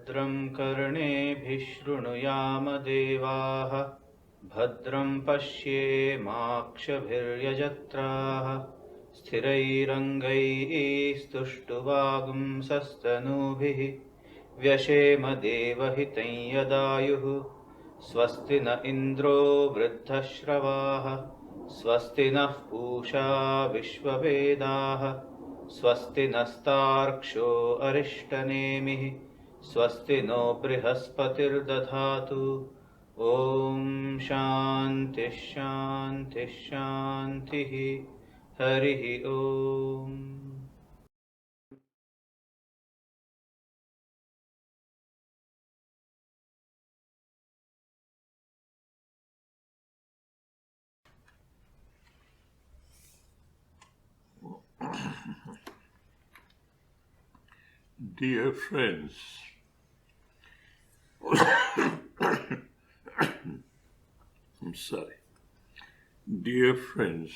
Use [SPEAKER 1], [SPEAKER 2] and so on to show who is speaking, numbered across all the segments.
[SPEAKER 1] भद्रं कर्णेभिः शृणुयाम देवाः भद्रं पश्येमाक्षभिर्यजत्राः स्थिरैरङ्गैस्तुष्टुवागुंसस्तनूभिः व्यशेम देवहितं यदायुः स्वस्ति न इन्द्रो वृद्धश्रवाः स्वस्ति नः पूषा विश्ववेदाः स्वस्ति नस्तार्क्ष्यो अरिष्टनेमिः स्वस्ति नो बृहस्पतिर्दधातु। ॐ शान्तिः शान्तिः शान्तिः। हरिः ॐ।
[SPEAKER 2] Dear friends, I'm sorry. Dear friends,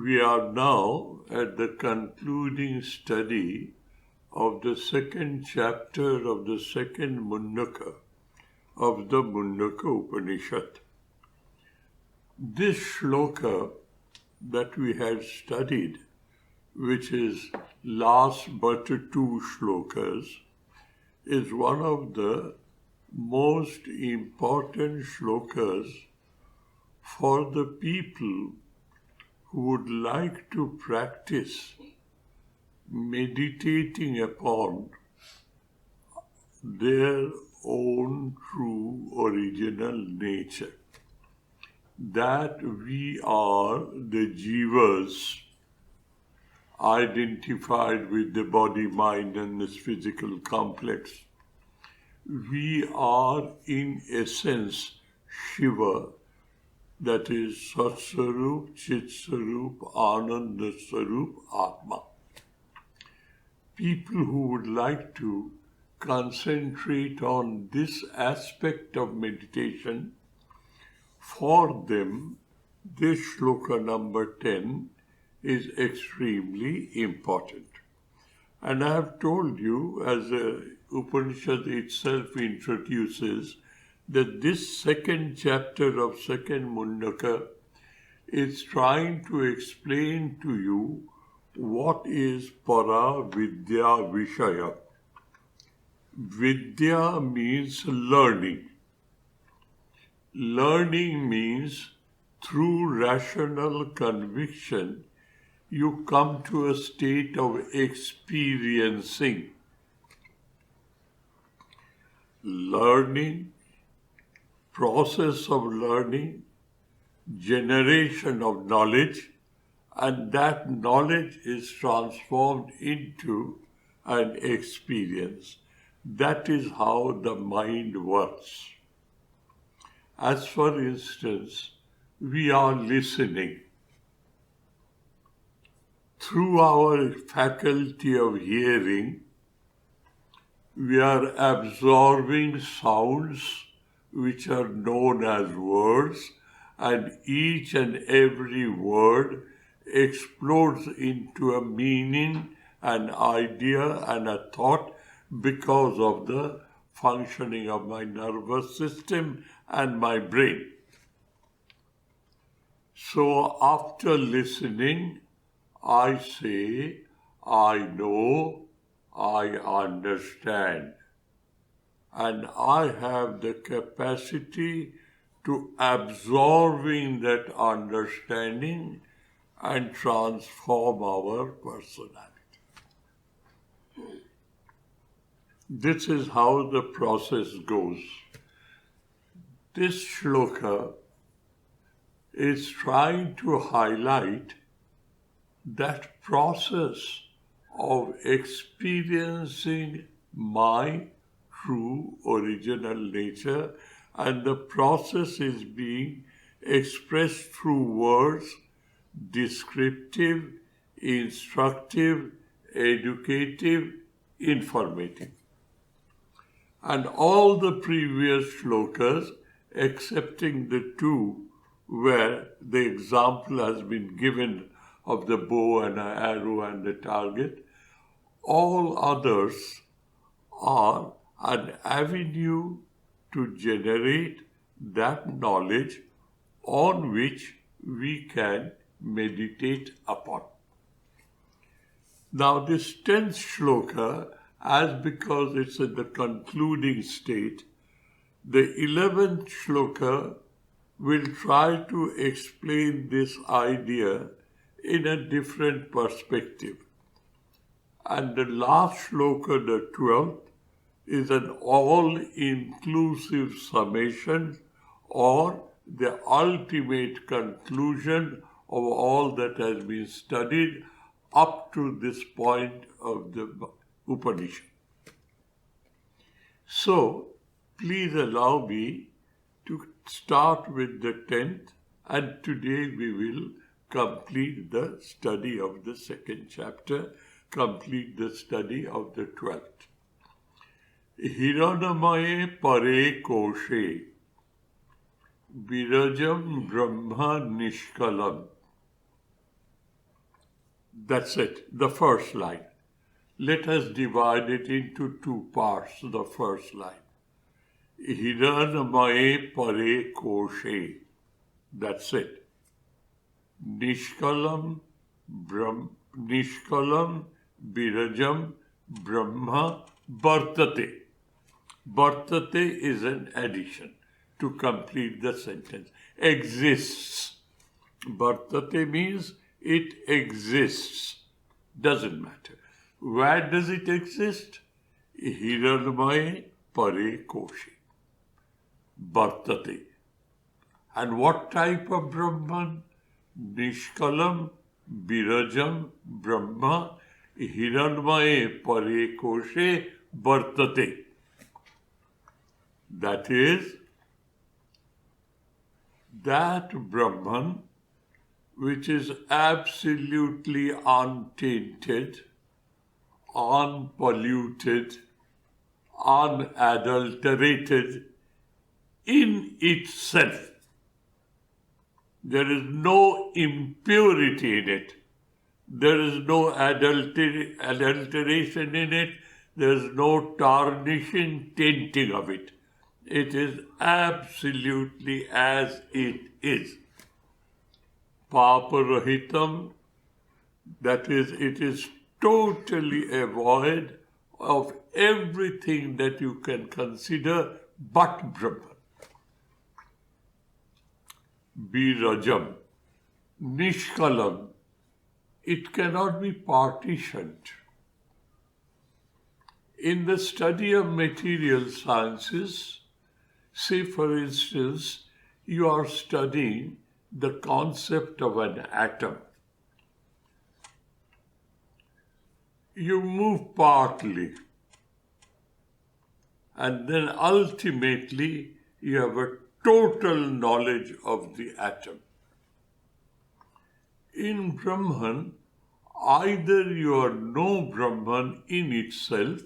[SPEAKER 2] we are now at the concluding study of the second chapter of the second Mundaka of the Mundaka Upanishad. This Sloka that we had studied, which is last but two shlokas, is one of the most important shlokas for the people who would like to practice meditating upon their own true original nature. That we are the jivas identified with the body, mind, and this physical complex. We are in essence Shiva, that is Sat Swarup, Chit Swarup, Ananda Swarup, Atma. People who would like to concentrate on this aspect of meditation, for them this shloka number 10 is extremely important. And I have told you, as the Upanishad itself introduces, that this second chapter of second Mundaka is trying to explain to you what is para vidya vishaya. Vidya means learning. Learning means through rational conviction you come to a state of experiencing. Learning, process of learning, generation of knowledge, and that knowledge is transformed into an experience. That is how the mind works. As for instance, we are listening. Through our faculty of hearing, we are absorbing sounds which are known as words, and each and every word explodes into a meaning, an idea, and a thought because of the functioning of my nervous system and my brain. So after listening, I say, I know, I understand, and I have the capacity to absorbing that understanding and transform our personality. This is how the process goes. This shloka is trying to highlight that process of experiencing my true original nature, and the process is being expressed through words, descriptive, instructive, educative, informative. And all the previous shlokas, excepting the two where the example has been given of the bow and an arrow and the target, all others are an avenue to generate that knowledge on which we can meditate upon. Now this 10th shloka, as because it's in the concluding state, the 11th shloka will try to explain this idea in a different perspective. And the last shloka, the 12th, is an all-inclusive summation or the ultimate conclusion of all that has been studied up to this point of the Upanishad. So, please allow me to start with the 10th, and today we will complete the study of the 2nd chapter, complete the study of the 12th. Hiranamaye pare koshe, virajam brahma nishkalam. That's it, the first line. Let us divide it into two parts, the first line. Hiranamaye pare koshe. That's it. Nishkalam virajam brahma vartate. Vartate is an addition to complete the sentence. Exists. Vartate means it exists. Doesn't matter. Where does it exist? Hiranamaye pare koshe. Vartate. And what type of Brahman? Nishkalam virajam brahma hiranmaye pare koshe vartate. That is, that Brahman which is absolutely untainted, unpolluted, unadulterated in itself. There is no impurity in it. There is no adulteration in it. There is no tarnishing, tainting of it. It is absolutely as it is. Paparahitam, that is, it is totally void of everything that you can consider but Brahman. Virajam, Nishkalam, it cannot be partitioned. In the study of material sciences, say for instance, you are studying the concept of an atom. You move partly, and then ultimately you have a total knowledge of the atom. In Brahman, either you are no Brahman in itself,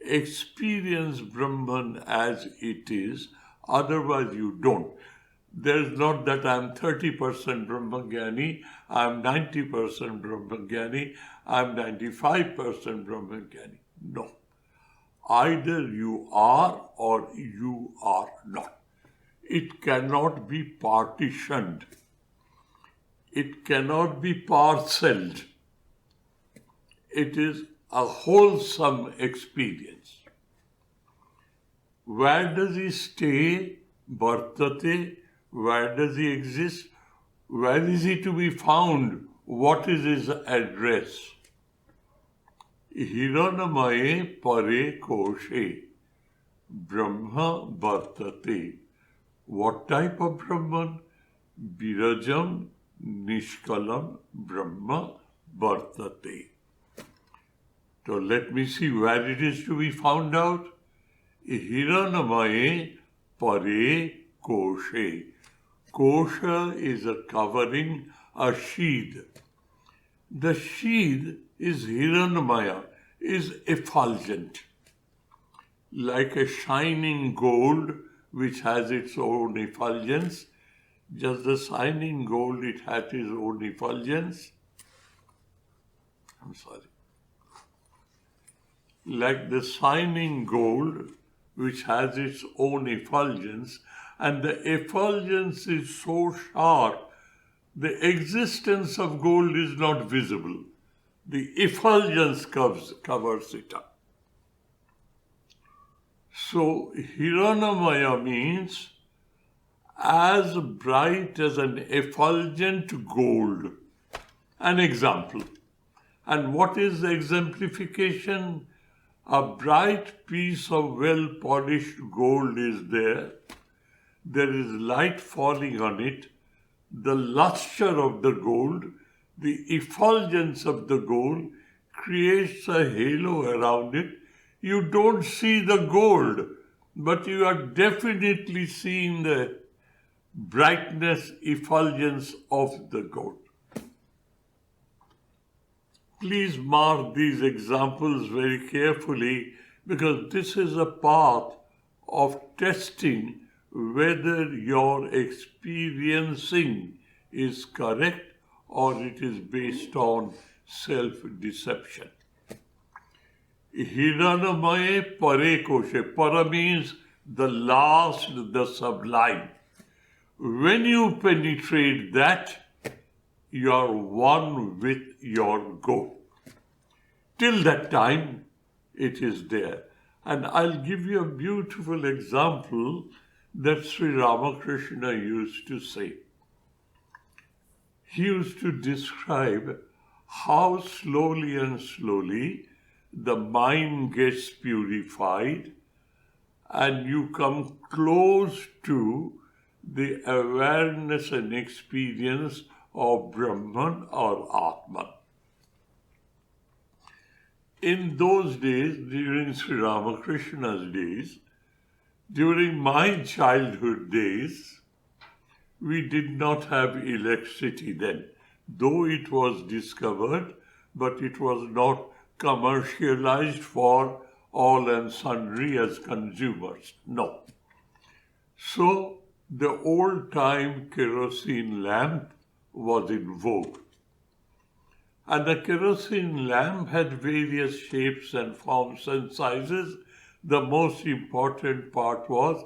[SPEAKER 2] experience Brahman as it is, otherwise you don't. There's not that I'm 30% Brahmajnani, I'm 90% Brahmajnani, I'm 95% Brahmajnani. No. Either you are or you are not. It cannot be partitioned. It cannot be parceled. It is a wholesome experience. Where does he stay? Vartate. Where does he exist? Where is he to be found? What is his address? Hiranamaye pare koshe. Brahma vartate. What type of Brahman? Virajam Nishkalam Brahma vartate. So let me see where it is to be found out. Hiranamaye pare koshe. Kosha is a covering, a sheath. The sheath is Hiranmaya, is effulgent. Like a shining gold which has its own effulgence. Just the shining gold, it has its own effulgence. I'm sorry. like the shining gold, which has its own effulgence, and the effulgence is so sharp, the existence of gold is not visible. The effulgence covers it up. So, Hiranamaya means as bright as an effulgent gold. An example. And what is the exemplification? A bright piece of well-polished gold is there. There is light falling on it. The luster of the gold, the effulgence of the gold creates a halo around it. You don't see the gold, but you are definitely seeing the brightness, effulgence of the gold. Please mark these examples very carefully, because this is a path of testing whether your experiencing is correct or it is based on self-deception. Hiranamaye pare koshe. Para means the last, the sublime. When you penetrate that, you are one with your goal. Till that time, it is there. And I'll give you a beautiful example that Sri Ramakrishna used to say. He used to describe how slowly and slowly the mind gets purified and you come close to the awareness and experience of Brahman or Atman. In those days, during Sri Ramakrishna's days, during my childhood days, we did not have electricity then, though it was discovered, but it was not commercialized for all and sundry as consumers. No. So, the old-time kerosene lamp was in vogue. And the kerosene lamp had various shapes and forms and sizes. The most important part was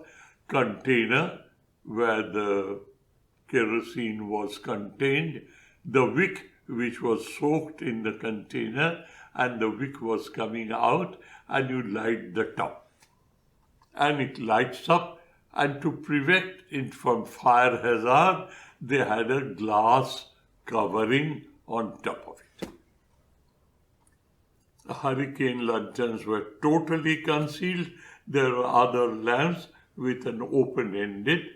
[SPEAKER 2] container, where the kerosene was contained, the wick which was soaked in the container, and the wick was coming out, and you light the top. And it lights up, and to prevent it from fire hazard, they had a glass covering on top of it. Hurricane lanterns were totally concealed. There were other lamps with an open-ended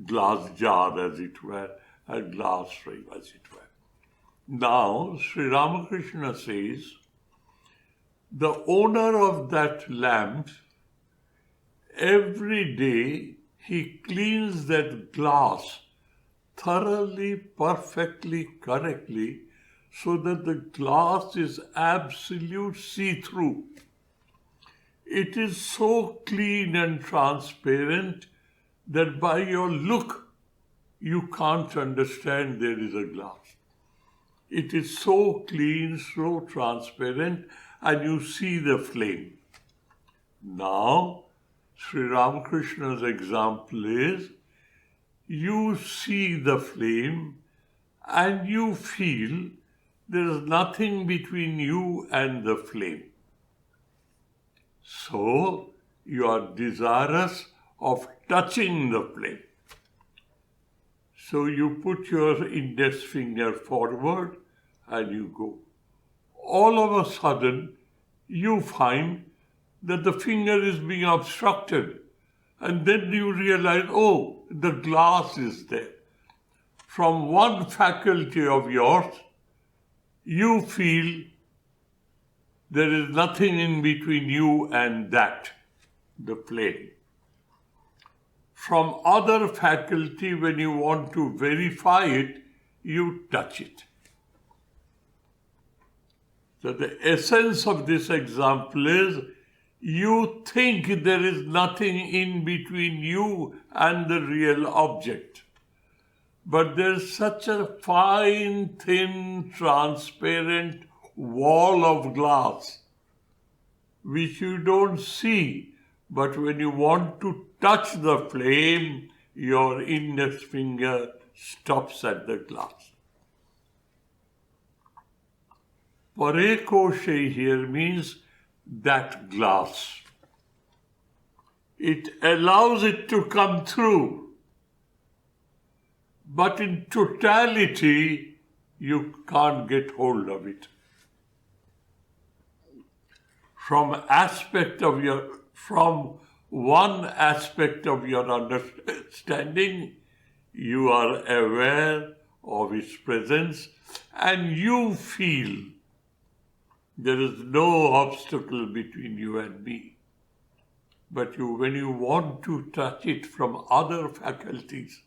[SPEAKER 2] glass jar, as it were, a glass frame, as it were. Now, Sri Ramakrishna says, the owner of that lamp, every day he cleans that glass thoroughly, perfectly, correctly, so that the glass is absolute see-through. It is so clean and transparent that by your look, you can't understand there is a glass. It is so clean, so transparent, and you see the flame. Now, Sri Ramakrishna's example is, you see the flame and you feel there is nothing between you and the flame. So, you are desirous of touching the flame. So, you put your index finger forward and you go. All of a sudden, you find that the finger is being obstructed. And then you realize, oh, the glass is there. From one faculty of yours, you feel there is nothing in between you and that, the flame. From other faculty, when you want to verify it, you touch it. So the essence of this example is, you think there is nothing in between you and the real object. But there's such a fine, thin, transparent wall of glass which you don't see, but when you want to touch the flame, your index finger stops at the glass. Parekoshe here means that glass. It allows it to come through, but in totality, you can't get hold of it. From one aspect of your understanding, you are aware of its presence and you feel there is no obstacle between you and me. But when you want to touch it from other faculties,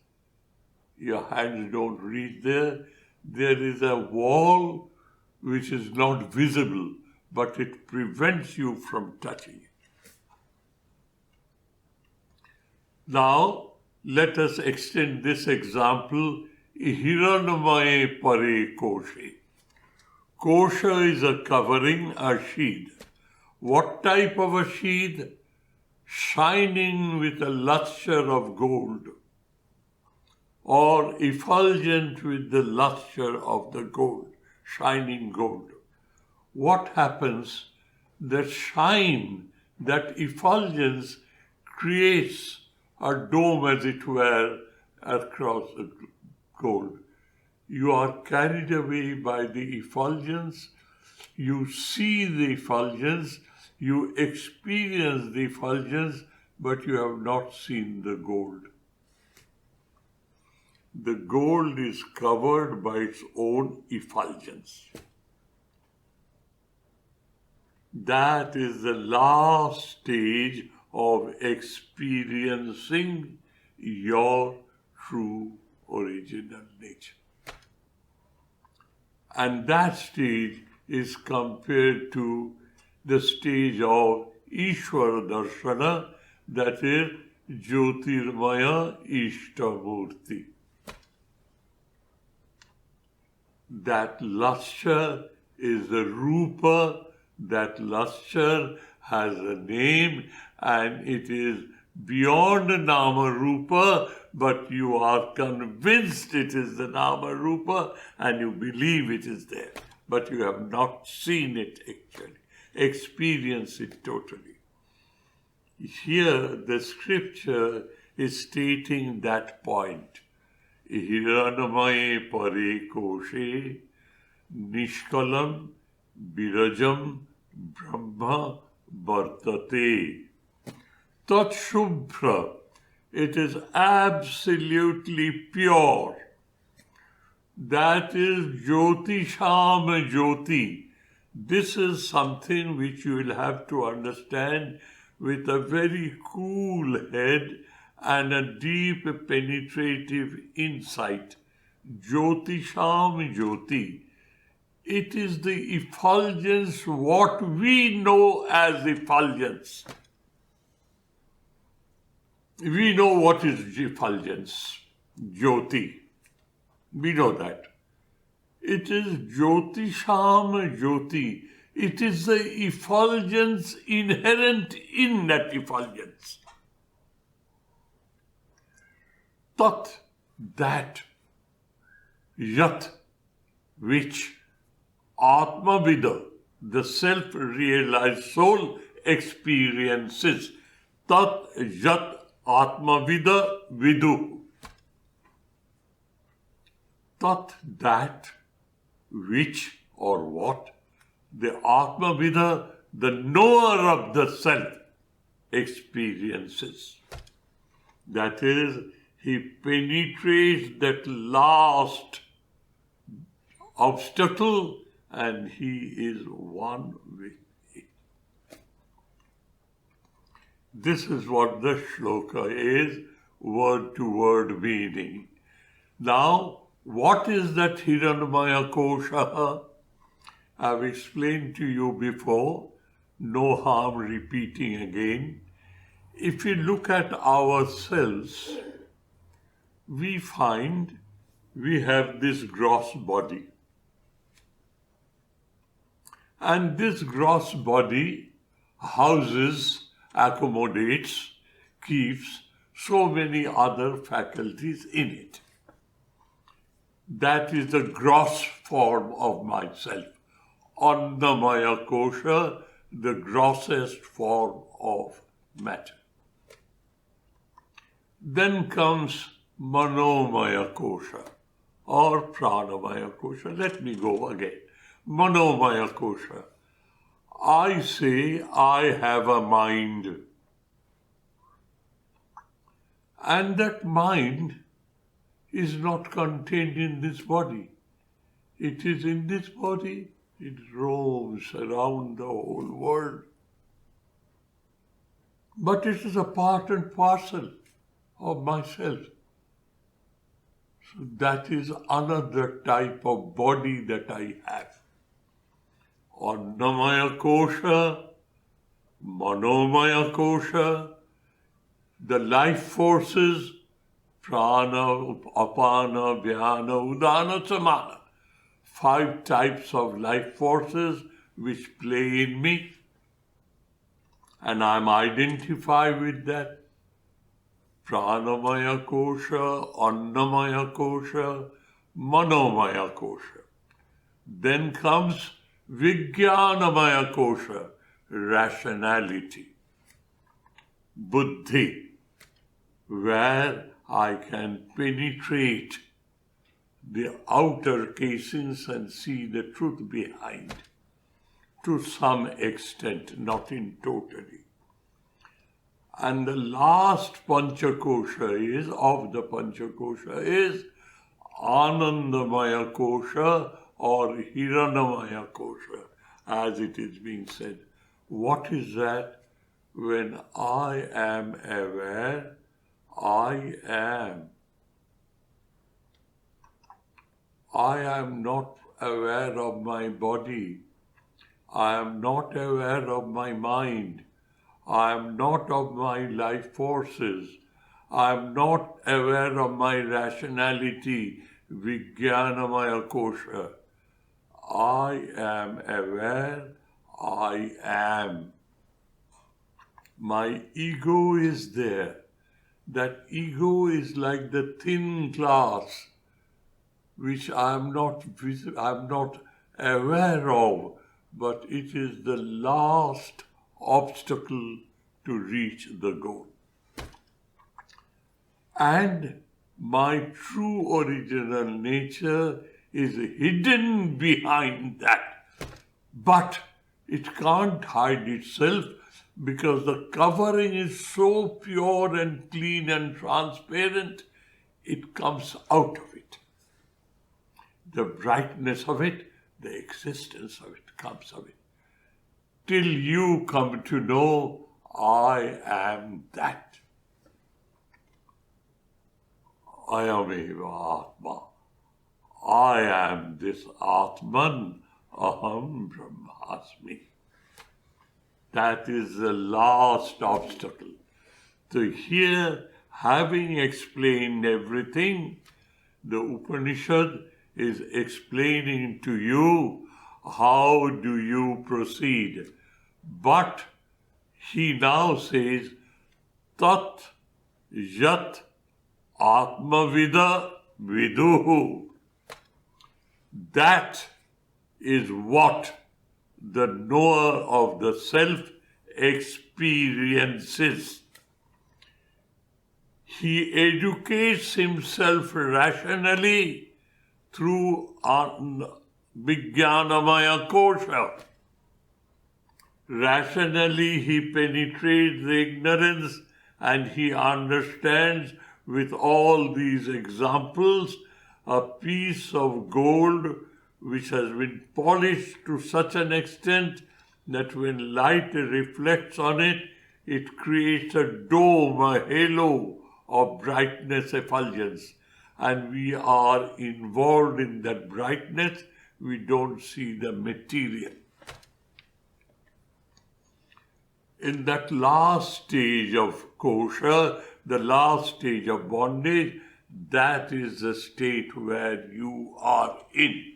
[SPEAKER 2] your hands don't reach there. There is a wall which is not visible, but it prevents you from touching it. Now, let us extend this example, Hiranmaya Pare Koshe. Kosha is a covering, a sheath. What type of a sheath? Shining with a lustre of gold, or effulgent with the lustre of the gold, shining gold. What happens? That shine, that effulgence creates a dome, as it were, across the gold. You are carried away by the effulgence, you see the effulgence, you experience the effulgence, but you have not seen the gold. The gold is covered by its own effulgence. That is the last stage of experiencing your true original nature. And that stage is compared to the stage of Ishvara Darshana, that is Jyotirmaya Ishtamurti. That lustre is the Rupa, that lustre has a name, and it is beyond Nama Rupa, but you are convinced it is the Nama Rupa and you believe it is there, but you have not seen it actually, experience it totally. Here the scripture is stating that point. Hiranmaya Pare Koshe Nishkalam Birajam Brahma Vartate. Tat Shubhra, it is absolutely pure. That is Jyotisham Jyoti. This is something which you will have to understand with a very cool head and a deep penetrative insight. Jyotisham Jyoti. It is the effulgence, what we know as effulgence. We know what is effulgence, Jyoti. We know that. It is Jyotisham Jyoti. It is the effulgence inherent in that effulgence. Tat, that, yat, which Atma-vida, the self-realized soul, experiences. Tat, yat, Atma-vida, vidu. Tat, that, which or what the Atma-vida, the knower of the self, experiences. That is, he penetrates that last obstacle and he is one with it. This is what the shloka is, word to word meaning. Now, what is that Hiranmayakosha? I've explained to you before, no harm repeating again. If we look at ourselves, we find we have this gross body. And this gross body houses, accommodates, keeps so many other faculties in it. That is the gross form of myself. Annamayakosha, the grossest form of matter. Then comes Manomayakosha or Pranamayakosha. Let me go again. Manomayakosha. I say I have a mind. And that mind is not contained in this body. It is in this body. It roams around the whole world. But it is a part and parcel of myself. So that is another type of body that I have. Annamayakosha, Manomayakosha, the life forces, prana, apana, vyana, udana, samana. 5 types of life forces which play in me. And I'm identified with that. Pranamayakosha, Annamayakosha, Manomayakosha. Then comes Vijnanamayakosha, rationality, buddhi, where I can penetrate the outer casings and see the truth behind, to some extent, not in totally. And the last Panchakosha is Anandamayakosha or Hiranamayakosha, as it is being said. What is that? When I am aware, I am. I am not aware of my body. I am not aware of my mind. I am not of my life forces. I am not aware of my rationality, Vijnanamayakosha. I am aware, I am. My ego is there. That ego is like the thin glass which I am not aware of, but it is the last obstacle to reach the goal. And my true original nature is hidden behind that. But it can't hide itself because the covering is so pure and clean and transparent, it comes out of it. The brightness of it, the existence of it comes of it. Till you come to know, I am that. Ayameva Atma. I am this Atman, Aham Brahmasmi. That is the last obstacle. So here, having explained everything, the Upanishad is explaining to you how do you proceed. But he now says, Tat Yat Atmavida Viduhu. That is what the knower of the self experiences. He educates himself rationally through Vijnanamayakosha. Rationally he penetrates the ignorance and he understands with all these examples a piece of gold which has been polished to such an extent that when light reflects on it, it creates a dome, a halo of brightness, effulgence. And we are involved in that brightness, we don't see the material. In that last stage of kosha, the last stage of bondage, that is the state where you are in.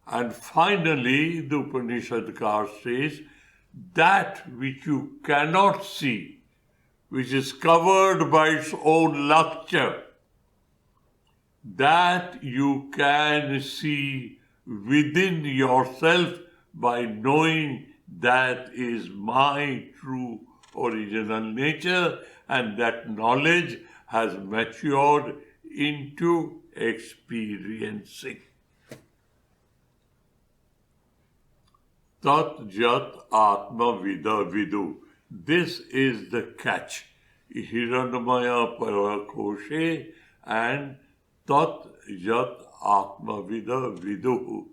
[SPEAKER 2] And finally, the Upanishadkar says that which you cannot see, which is covered by its own luster, that you can see within yourself by knowing that is my true original nature, and that knowledge has matured into experiencing. Tat Jat Atma Vida Vidu. This is the catch. Manomayakosha and Tat Jat Atma Vida Vidu.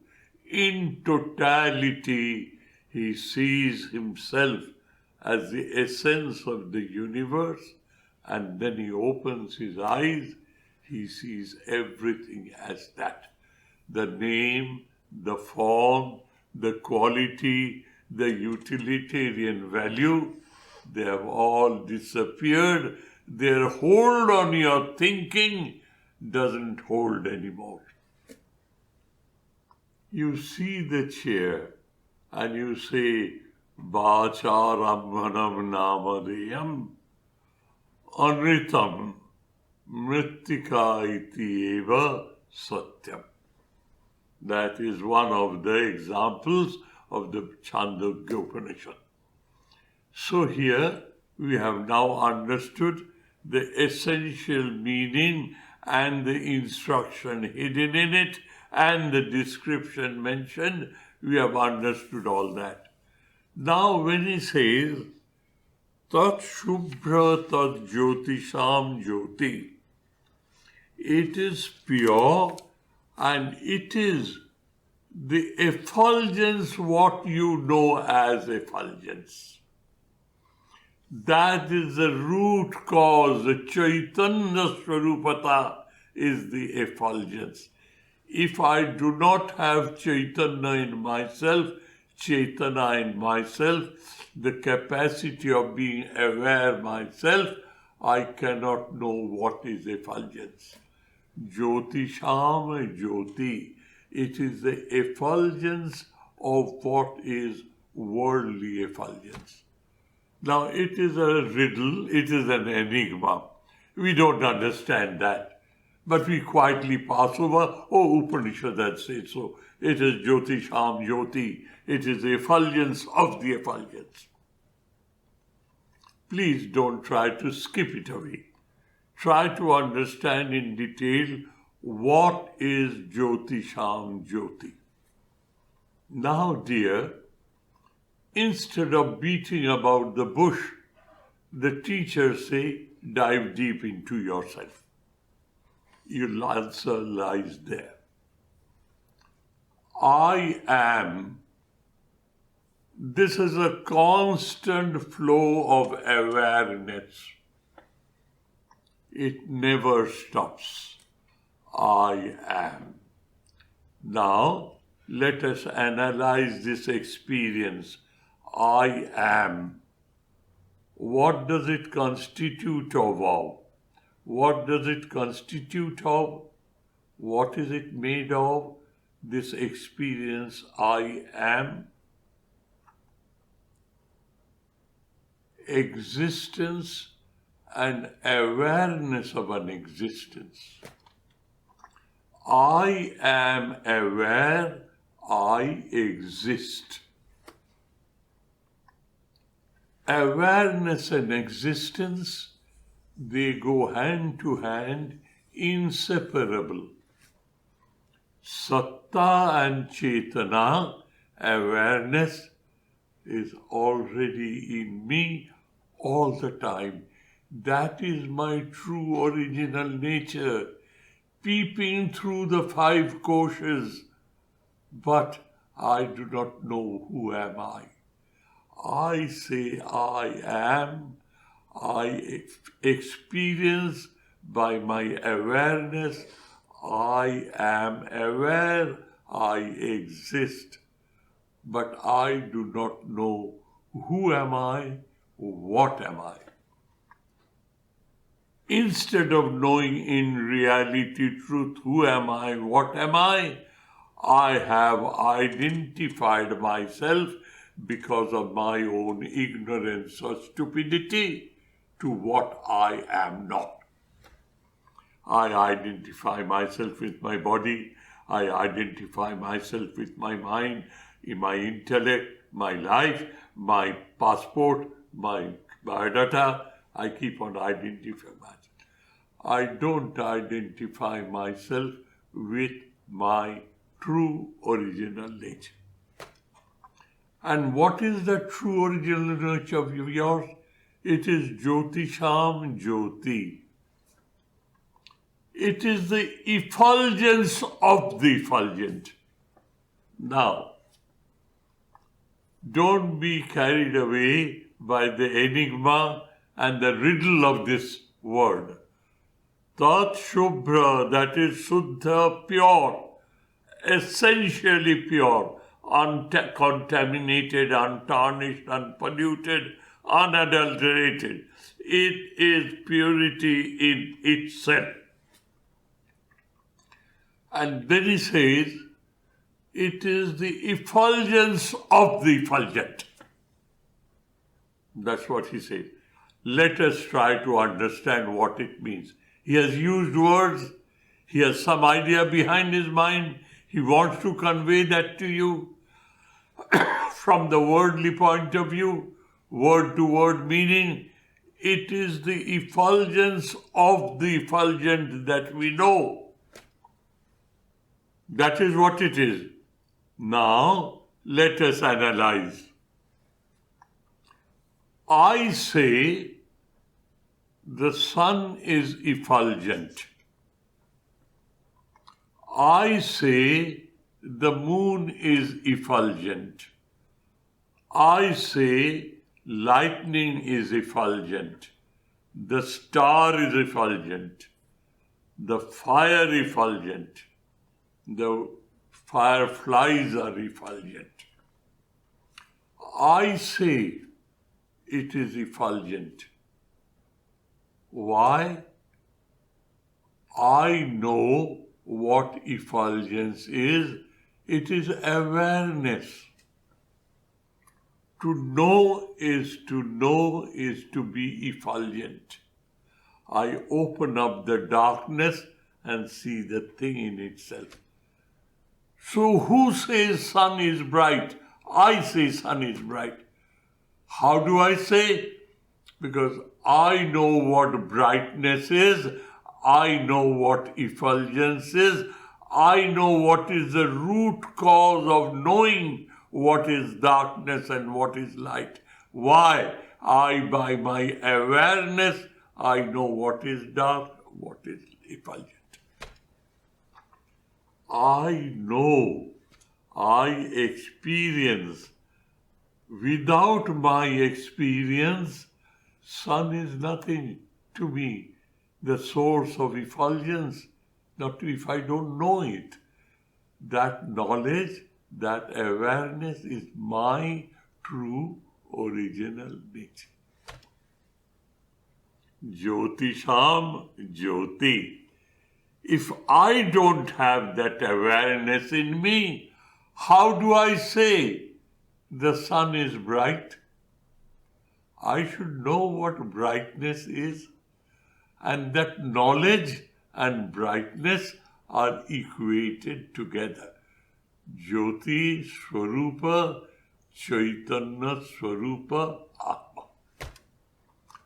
[SPEAKER 2] In totality, he sees himself as the essence of the universe, and then he opens his eyes, he sees everything as that. The name, the form, the quality, the utilitarian value, they have all disappeared. Their hold on your thinking doesn't hold anymore. You see the chair and you say, Vacharam manam namadeyam anritam mrittika iti eva satyam. That is one of the examples of the Chandogya Upanishad. So here we have now understood the essential meaning and the instruction hidden in it and the description mentioned. We have understood all that. Now when he says, Tat Shubhra Tat Jyotisham Jyoti, it is pure and it is the effulgence, what you know as effulgence. That is the root cause. The Chaitanya Swarupata is the effulgence. If I do not have Chaitanya in myself, the capacity of being aware myself, I cannot know what is effulgence. Jyotisham Jyoti. It is the effulgence of what is worldly effulgence. Now it is a riddle, it is an enigma. We don't understand that. But we quietly pass over, Upanishad had said so. It is Jyotisham Jyoti. It is the effulgence of the effulgence. Please don't try to skip it away. Try to understand in detail what is Jyotisham Jyoti. Now, dear, instead of beating about the bush, the teachers say, dive deep into yourself. Your answer lies there. I am. This is a constant flow of awareness. It never stops. I am. Now, let us analyze this experience. I am. What does it constitute of? What does it constitute of? What is it made of? This experience, I am. Existence and awareness of an existence. I am aware, I exist. Awareness and existence, they go hand to hand, inseparable. Satta and Chetana, awareness, is already in me all the time. That is my true original nature, peeping through the five koshas. But I do not know who am I. I say I am. I experience by my awareness. I am aware. I exist. But I do not know who am I, what am I. Instead of knowing in reality truth, who am I, what am I have identified myself because of my own ignorance or stupidity to what I am not. I identify myself with my body, I identify myself with my mind, my intellect, my life, my passport, my biodata. I keep on identifying myself. I don't identify myself with my true original nature. And what is the true original nature of yours? It is Jyotishan Jyoti. It is the effulgence of the effulgent. Now, don't be carried away by the enigma and the riddle of this word. Tat Shubhra, that is Suddha, pure, essentially pure, uncontaminated, untarnished, unpolluted, unadulterated. It is purity in itself. And then he says, it is the effulgence of the effulgent. That's what he says. Let us try to understand what it means. He has used words. He has some idea behind his mind. He wants to convey that to you from the worldly point of view, word to word meaning. It is the effulgence of the effulgent that we know. That is what it is. Now, let us analyze. I say the sun is effulgent. I say the moon is effulgent. I say lightning is effulgent. The star is effulgent. The fire effulgent. The fireflies are effulgent. I say it is effulgent. Why? I know what effulgence is. It is awareness. To know is to be effulgent. I open up the darkness and see the thing in itself. So who says sun is bright? I say sun is bright. How do I say? Because I know what brightness is. I know what effulgence is. I know what is the root cause of knowing what is darkness and what is light. Why? By my awareness, I know what is dark, what is effulgent. I know, I experience. Without my experience, sun is nothing to me. The source of effulgence, not if I don't know it. That knowledge, that awareness is my true original nature. Jyotisham Jyoti. If I don't have that awareness in me, how do I say the sun is bright? I should know what brightness is, and that knowledge and brightness are equated together. Jyoti Swarupa, Chaitanya Swarupa, Atma.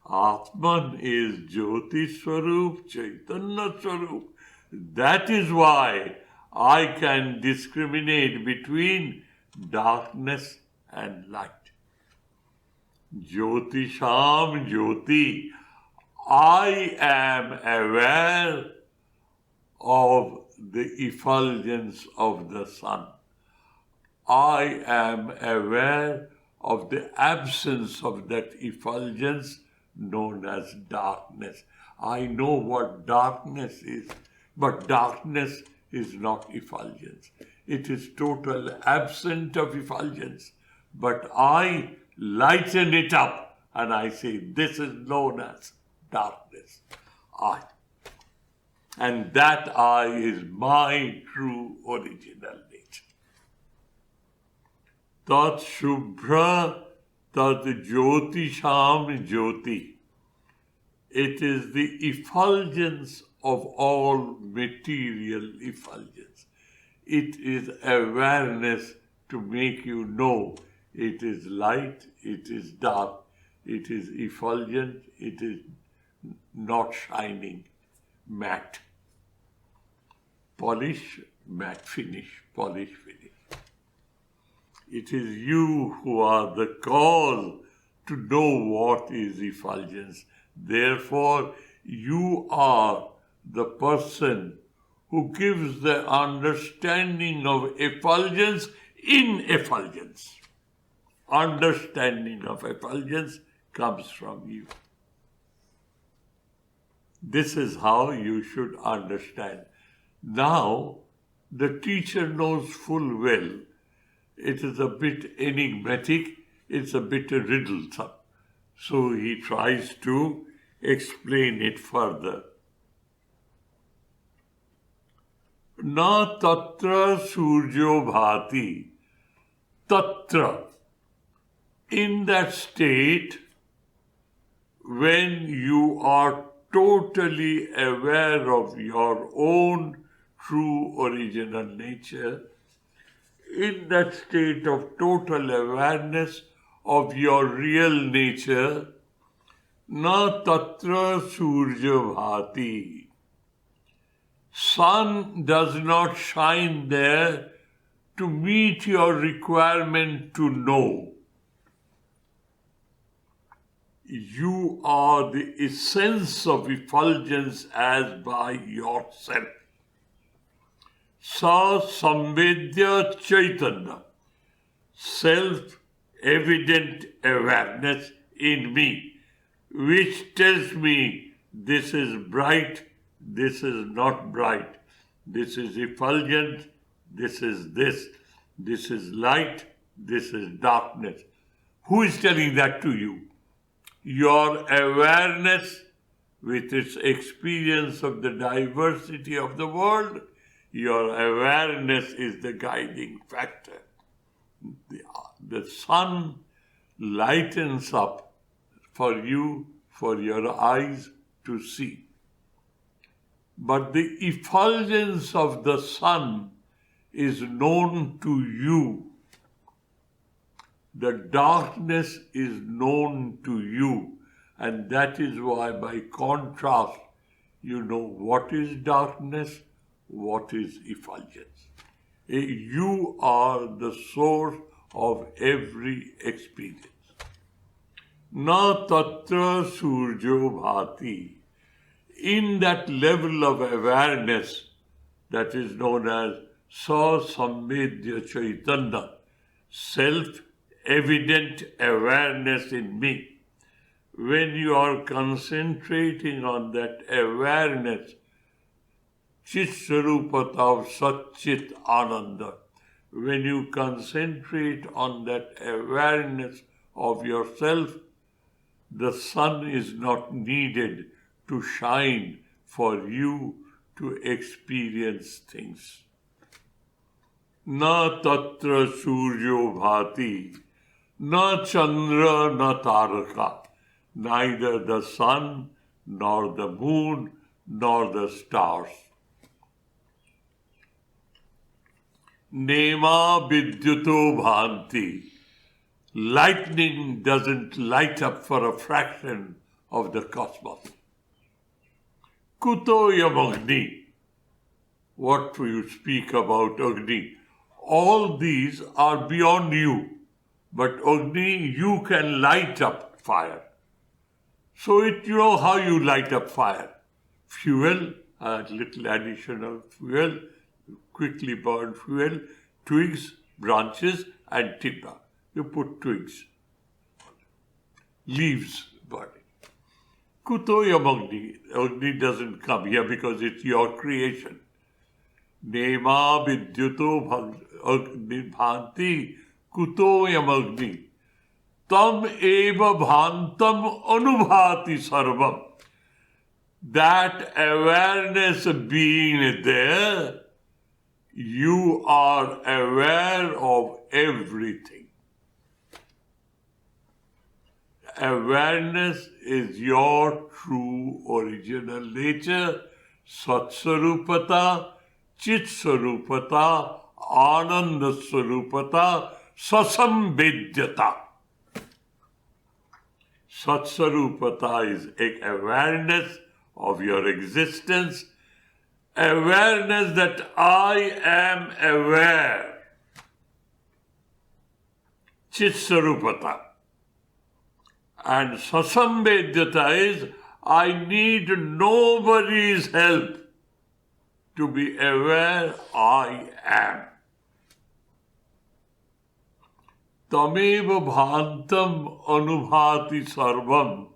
[SPEAKER 2] Atman is Jyoti Swarup, Chaitanya Swarup. That is why I can discriminate between darkness and light. Jyotisham Jyoti. I am aware of the effulgence of the sun. I am aware of the absence of that effulgence known as darkness. I know what darkness is, but darkness is not effulgence. It is total absent of effulgence. But I lighten it up and I say this is known as darkness. I. And that I is my true original nature. Tat Shubhra Tat Jyotisham Jyoti. It is the effulgence of all material effulgence. It is awareness to make you know it is light, it is dark, it is effulgent, it is not shining, matte. Polish, matte finish, polish, finish. It is you who are the cause to know what is effulgence. Therefore, you are the person who gives the understanding of effulgence in effulgence. Understanding of effulgence comes from you. This is how you should understand. Now, the teacher knows full well it is a bit enigmatic, it's a bit riddlesome. So he tries to explain it further. Na tatra surjo bhati. Tatra. In that state, when you are totally aware of your own true original nature, in that state of total awareness of your real nature, na tatra surjo bhati. Sun does not shine there to meet your requirement to know. You are the essence of effulgence as by yourself. Sa samvedya chaitanya, self-evident awareness in me, which tells me this is bright, this is not bright, this is effulgent, this is light, this is darkness. Who is telling that to you? Your awareness with its experience of the diversity of the world, your awareness is the guiding factor. The sun lightens up for you, for your eyes to see. But the effulgence of the sun is known to you. The darkness is known to you. And that is why, by contrast, you know what is darkness, what is effulgence. You are the source of every experience. Na tatra surjo bhati. In that level of awareness that is known as sa samvedya chaitanya, self-evident awareness in me, when you are concentrating on that awareness, Chit Sarupatav Satchit Ananda, when you concentrate on that awareness of yourself, the sun is not needed to shine for you to experience things. Na tatra surjo bhati, na chandra na taraka, neither the sun, nor the moon, nor the stars. Nema vidyuto bhanti. Lightning doesn't light up for a fraction of the cosmos. Kuto yam agni. What do you speak about Agni? All these are beyond you. But Agni, you can light up fire. So you know how you light up fire. Fuel, a little additional fuel, quickly burn fuel, twigs, branches, and timber. You put twigs, leaves burning. Kuto yam agni. Agni doesn't come here because it's your creation. Nema vidyuto bhanti kuto yam agni. Tam eva bhantam anubhati sarvam. That awareness being there, you are aware of everything. Awareness is your true original nature, Satsarupata, Chitsarupata, Anandasarupata, Sasamvedyata. Satsarupata is awareness of your existence, awareness that I am aware. Chitsarupata. And Sasamvedyata is I need nobody's help to be aware I am. Tameva bhantam anubhati sarvam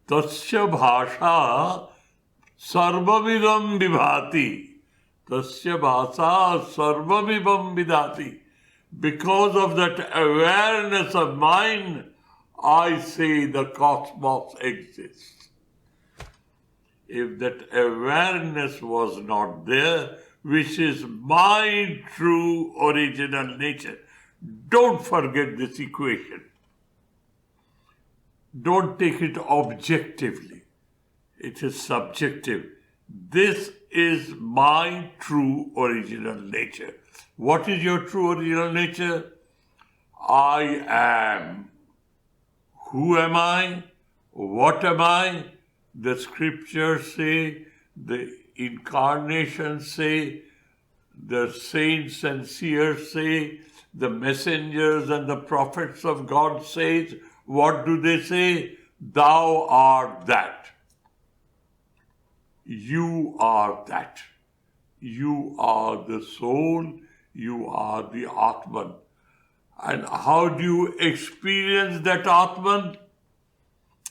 [SPEAKER 2] tasya bhasha sarvavidam vibhati. Tasya bhasa sarvavidam vidhati. Because of that awareness of mine, I say the cosmos exists. If that awareness was not there, which is my true original nature, don't forget this equation. Don't take it objectively. It is subjective. This is my true original nature. What is your true original nature? I am. Who am I? What am I? The scriptures say, the incarnations say, the saints and seers say, the messengers and the prophets of God say. What do they say? Thou art that. You are that. You are the soul. You are the Atman. And how do you experience that Atman?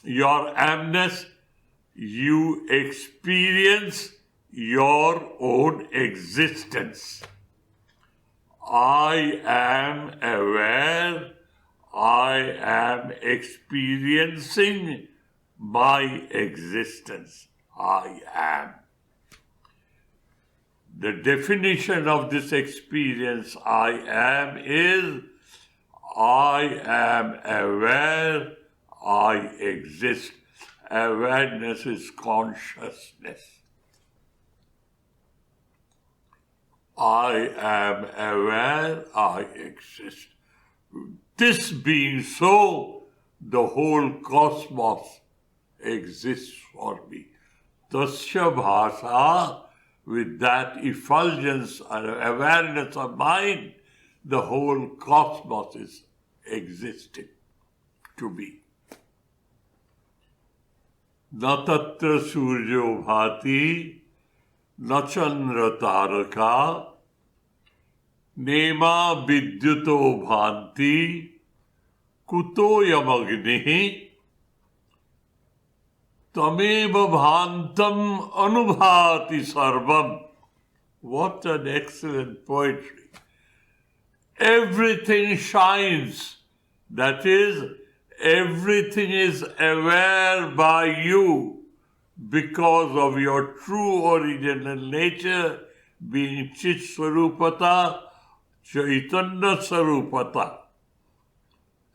[SPEAKER 2] Your amness. You experience your own existence. I am aware. I am experiencing my existence. I am. The definition of this experience, I am, is I am aware, I exist. Awareness is consciousness. I am aware, I exist. This being so, the whole cosmos exists for me. Tasya bhasa, with that effulgence and awareness of mind, the whole cosmos is existing to me. Na tatra suryo bhati, na chandra taraka, nema vidyuto bhanti, kuto yamagnihi, tameva bhantam anubhati sarvam. What an excellent poetry. Everything shines. That is, everything is aware by you because of your true original nature being Chit Swarupata, Chaitanya Swarupata.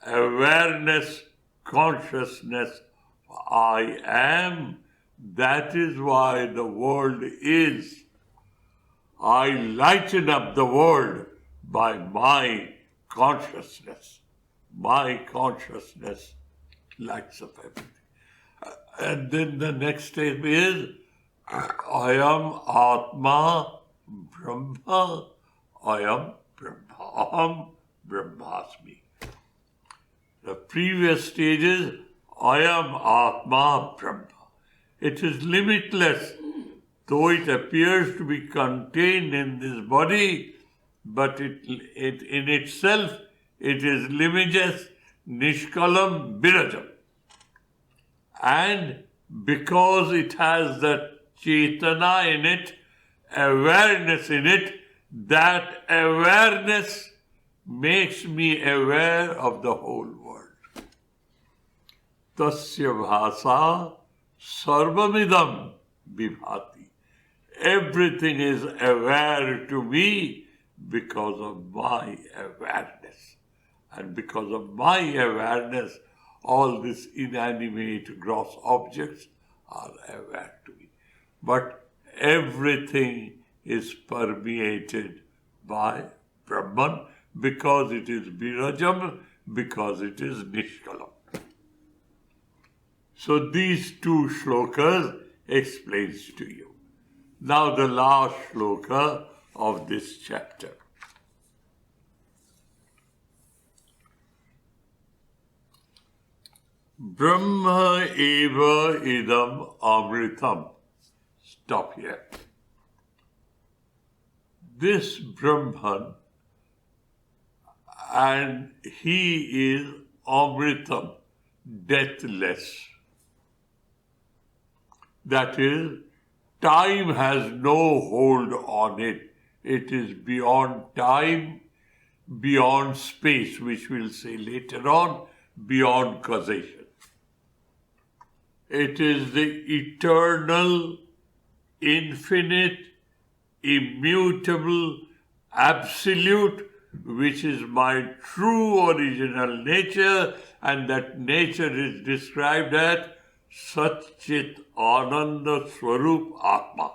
[SPEAKER 2] Awareness, consciousness, I am. That is why the world is. I lighten up the world by my consciousness. My consciousness lights up everything. And then the next step is, I am Atma Brahma. I am Brahma. Aham Brahmasmi. The previous stage is, I am Atma Brahma. It is limitless. Though it appears to be contained in this body, but it in itself, it is limitless, Nishkalam Birajam. And because it has that Chaitana in it, awareness in it, that awareness makes me aware of the whole world. Tasya bhasa sarvamidam vibhati. Everything is aware to me because of my awareness. And because of my awareness, all these inanimate gross objects are aware to me. But everything is permeated by Brahman because it is Birajam, because it is Nishkalam. So these two shlokas explains to you. Now the last shloka of this chapter. Brahma eva idam amritam. Stop here. This Brahman, and he is amritam, deathless. That is, time has no hold on it. It is beyond time, beyond space, which we'll say later on, beyond causation. It is the eternal, infinite, immutable, absolute, which is my true original nature, and that nature is described as Satchit Ananda Swarup Atma.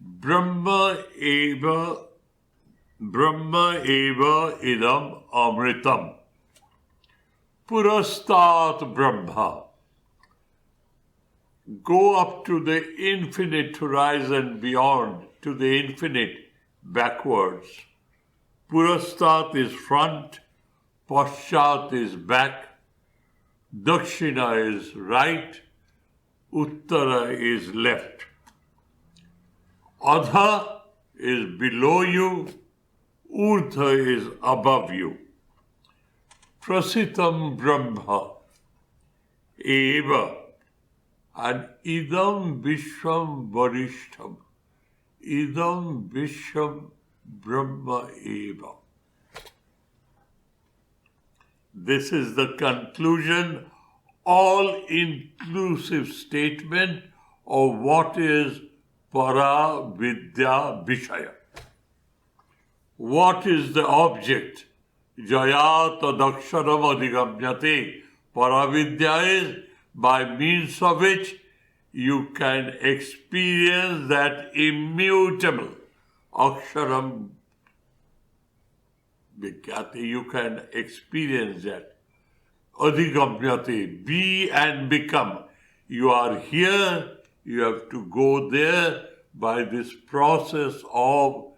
[SPEAKER 2] Brahma eva idam amritam. Purastat Brahma. Go up to the infinite horizon beyond, to the infinite backwards. Purastat is front, Paschat is back, Dakshina is right, Uttara is left. Adha is below you, Urdha is above you. Prasitam Brahma eva, and idam vishwam varishtham. Idam vishwam Brahma eva. This is the conclusion, all-inclusive statement of what is para vidya vishaya. What is the object? Jaya tadaksharam adhigamyate. Paravidya is by means of which you can experience that immutable aksharam vikyate. You can experience that. Adhigamyate, be and become. You are here, you have to go there by this process of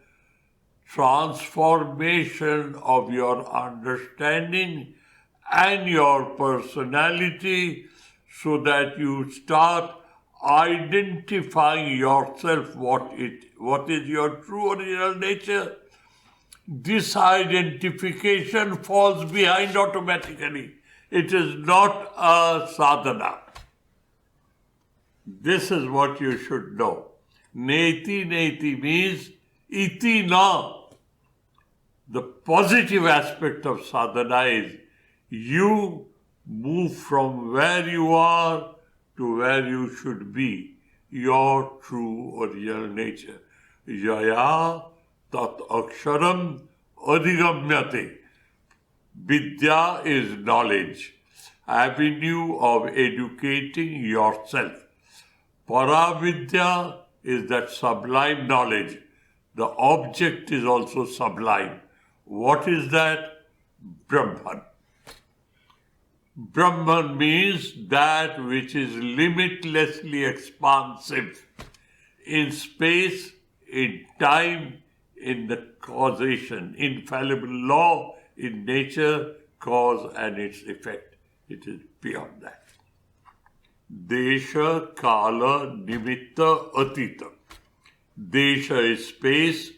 [SPEAKER 2] transformation of your understanding and your personality, so that you start identifying yourself what is your true original nature. This identification falls behind automatically. It is not a sadhana. This is what you should know. Neti neti means iti na. The positive aspect of sadhana is you move from where you are to where you should be, your true original nature. Yaya tat aksharam adhigamyate. Vidya is knowledge, avenue of educating yourself. Paravidya is that sublime knowledge. The object is also sublime. What is that? Brahman. Brahman means that which is limitlessly expansive in space, in time, in the causation, infallible law in nature, cause and its effect. It is beyond that. Desha, Kala, Nimitta, Atita. Desha is space,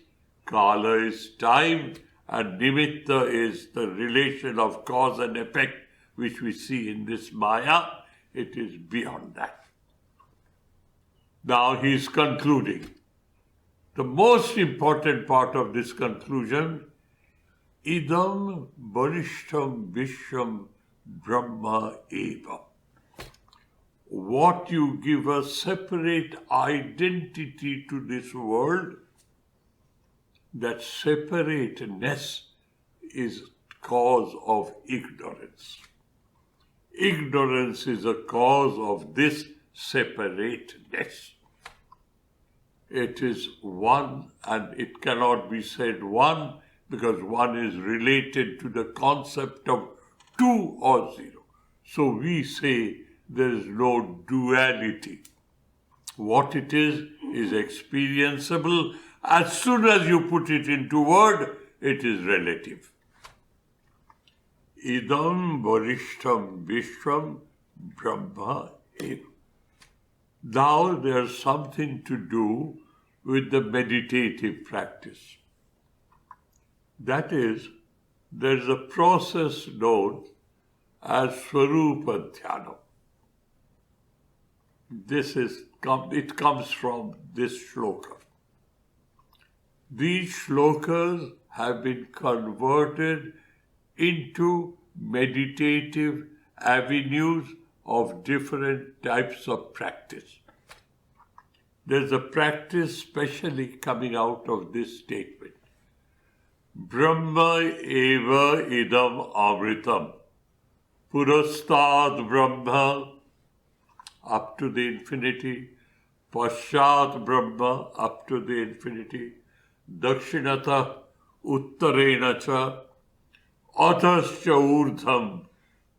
[SPEAKER 2] Kala is time, and Nimitta is the relation of cause and effect which we see in this Maya. It is beyond that. Now he is concluding. The most important part of this conclusion, idam varishtham vishwam brahma eva. What you give a separate identity to this world, that separateness is cause of ignorance. Ignorance is a cause of this separateness. It is one, and it cannot be said one because one is related to the concept of two or zero. So we say there is no duality. What it is experienceable. As soon as you put it into word, it is relative. Idam varishtam vishvam brahma eva. Now there's something to do with the meditative practice. That is, there's a process known as Swarupa Dhyana. It comes from this shloka. These shlokas have been converted into meditative avenues of different types of practice. There's a practice specially coming out of this statement. Brahma eva idam amritam. Purastad Brahma up to the infinity. Pashat Brahma up to the infinity. Dakshinata uttarena cha. Atascha urdham.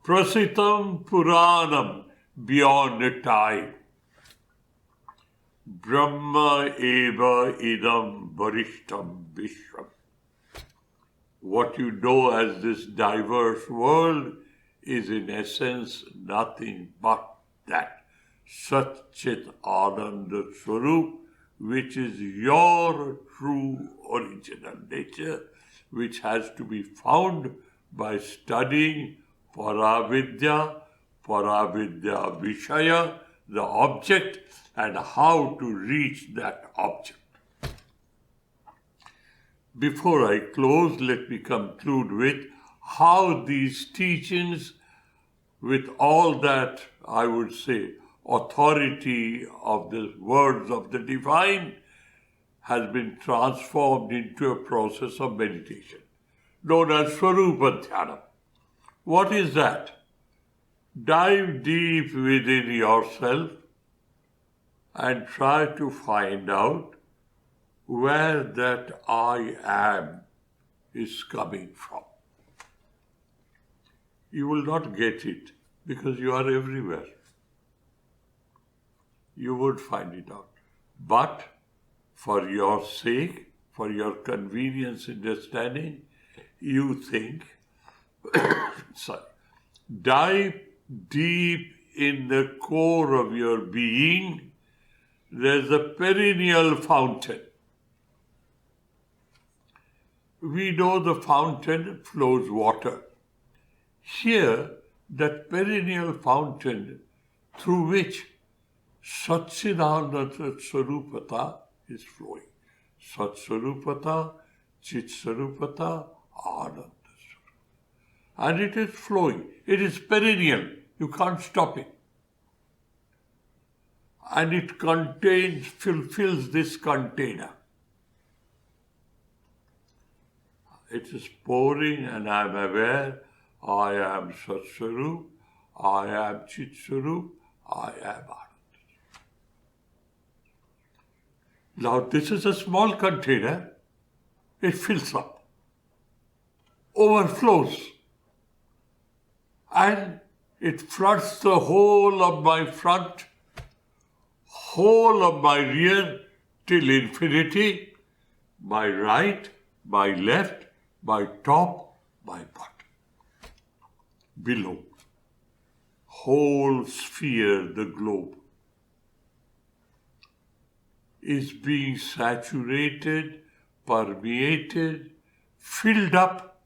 [SPEAKER 2] Prasitam puranam beyond time. Brahma eva idam varishtam vishram. What you know as this diverse world is in essence nothing but that Sat Chit Ananda Swarup, which is your true original nature, which has to be found by studying Paravidya, Paravidya Vishaya, the object, and how to reach that object. Before I close, let me conclude with how these teachings, with all that, I would say, authority of the words of the divine, has been transformed into a process of meditation, known as Swarupa Dhyana. What is that? Dive deep within yourself and try to find out where that I am is coming from. You will not get it because you are everywhere. You would find it out. But for your sake, for your convenience in understanding, you think, dive deep in the core of your being. There's a perennial fountain. We know the fountain flows water. Here, that perennial fountain through which Satchidananda Swarupata is flowing. Sat Swarupata, Chit Swarupata, Ananda Swarupata. And it is flowing. It is perennial. You can't stop it. And it fulfills this container. It is pouring and I am aware, I am Sat Swarup, I am Chit Swarup, I am Ananda. Now this is a small container, it fills up, overflows, and it floods the whole of my front, whole of my rear till infinity, my right, my left, my top, my bottom. Below, whole sphere, the globe, is being saturated, permeated, filled up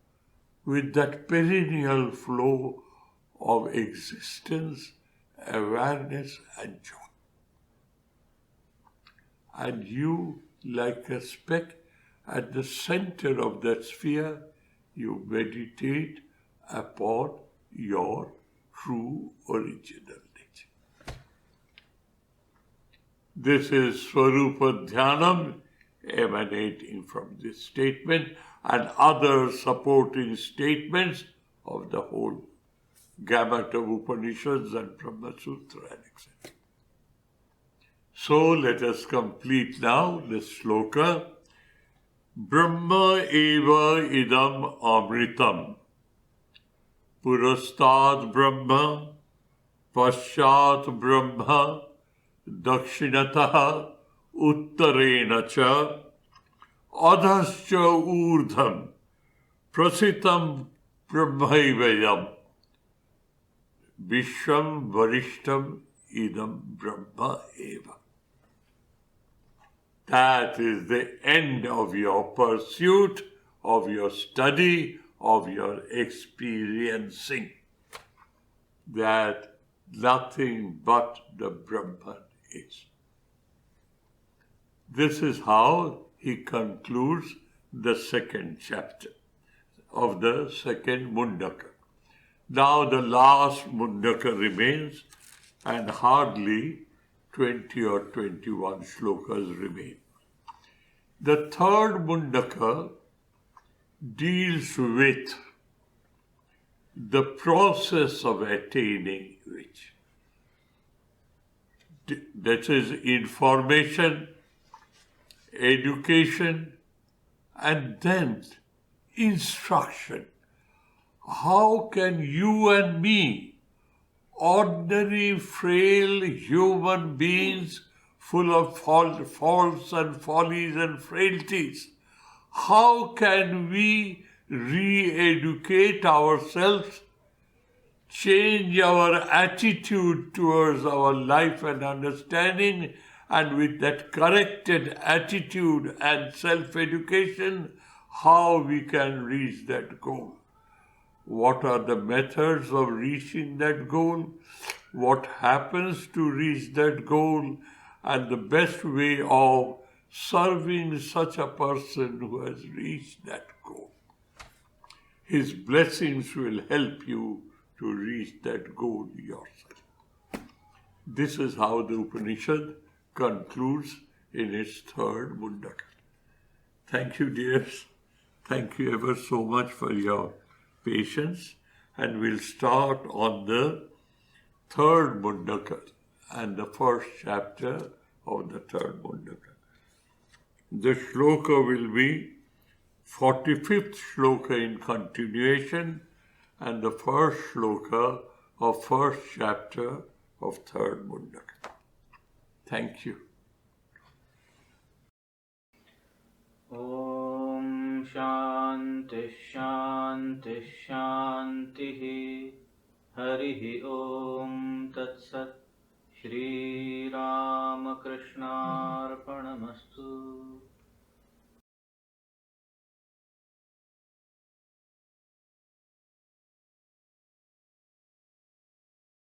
[SPEAKER 2] with that perennial flow of existence, awareness and joy. And you, like a speck at the center of that sphere, you meditate upon your true original nature. This is Swarupa Dhyanam emanating from this statement and other supporting statements of the whole gamut of Upanishads and Brahma Sutra and etc. So let us complete now the sloka. Brahma eva idam amritam. Purastad Brahma, Paschat Brahma, Dakshinataha, Uttarena cha, Adhascha urdham, Prasitam Brahmaivayam, Vishwam Varishtam idam Brahma eva. That is the end of your pursuit, of your study, of your experiencing. That nothing but the Brahman is. This is how he concludes the second chapter of the second Mundaka. Now the last Mundaka remains, and hardly 20 or 21 shlokas remain. The third Mundaka deals with the process of attaining which. That is information, education, and then instruction. How can you and me, ordinary, frail human beings full of faults and follies and frailties, how can we re-educate ourselves, change our attitude towards our life and understanding, and with that corrected attitude and self-education, how we can reach that goal? What are the methods of reaching that goal? What happens to reach that goal? And the best way of serving such a person who has reached that goal. His blessings will help you to reach that goal yourself. This is how the Upanishad concludes in its third Mundaka. Thank you, dears. Thank you ever so much for your patience. And we'll start on the third Mundaka and the first chapter of the third Mundaka. The shloka will be 45th shloka in continuation and the first shloka of first chapter of third Mundaka. Thank you.
[SPEAKER 1] Om Shanti Shanti Shanti Harihi Om Tat Sat Shri